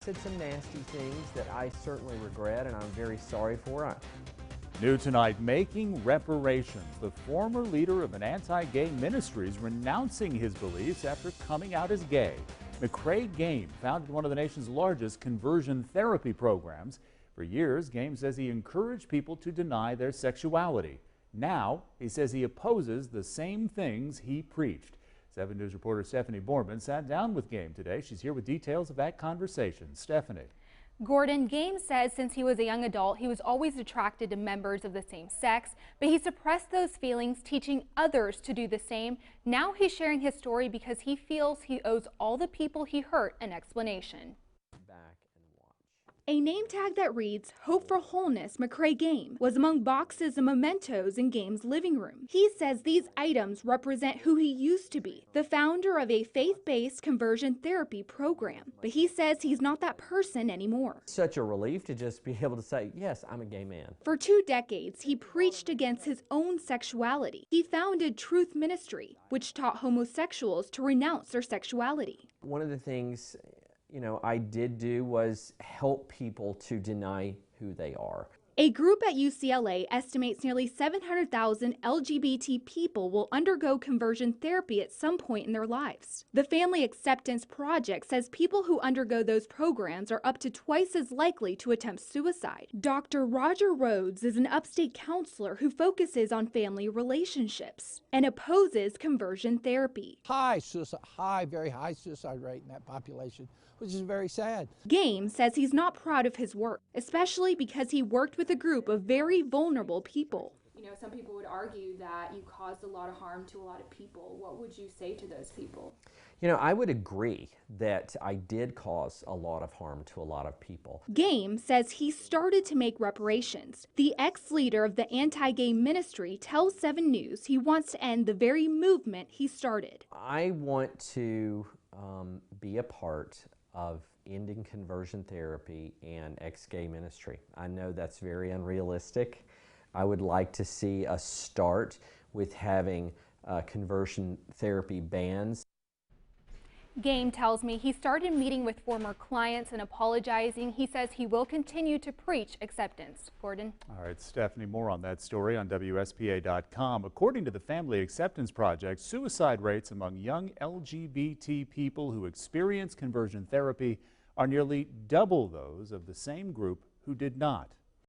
Said some nasty things that I certainly regret and I'm very sorry for. New tonight, making reparations. The former leader of an anti-gay ministry is renouncing his beliefs after coming out as gay. MCKRAE Game founded one of the nation's largest conversion therapy programs. For years, Game says he encouraged people to deny their sexuality. Now, he says he opposes the same things he preached. 7 News reporter Stephanie Borman sat down with Game today. She's here with details of that conversation. Stephanie. Gordon, Game says since he was a young adult, he was always attracted to members of the same sex, but he suppressed those feelings, teaching others to do the same. Now he's sharing his story because he feels he owes all the people he hurt an explanation. A name tag that reads, "Hope for Wholeness, MCKRAE Game," was among boxes and mementos in Game's living room. He says these items represent who he used to be, the founder of a faith-based conversion therapy program. But he says he's not that person anymore. Such a relief to just be able to say, yes, I'm a gay man. For 2 decades, he preached against his own sexuality. He founded Truth Ministry, which taught homosexuals to renounce their sexuality. One of the things I did do was help people to deny who they are. A group at UCLA estimates nearly 700,000 LGBT people will undergo conversion therapy at some point in their lives. The Family Acceptance Project says people who undergo those programs are up to twice as likely to attempt suicide. Dr. Roger Rhodes is an upstate counselor who focuses on family relationships and opposes conversion therapy. Very high suicide rate in that population, which is very sad. Game says he's not proud of his work, especially because he worked with a group of very vulnerable people. Some people would argue that you caused a lot of harm to a lot of people. What would you say to those people? I would agree that I did cause a lot of harm to a lot of people. Game says he started to make reparations. The ex-leader of the anti-gay ministry tells 7 News he wants to end the very movement he started. I want to be a part of ending conversion therapy and ex-gay ministry. I know that's very unrealistic. I would like to see us start with having conversion therapy bans. Game tells me he started meeting with former clients and apologizing. He says he will continue to preach acceptance. Gordon? All right, Stephanie, more on that story on WSPA.com. According to the Family Acceptance Project, suicide rates among young LGBT people who experience conversion therapy are nearly double those of the same group who did not.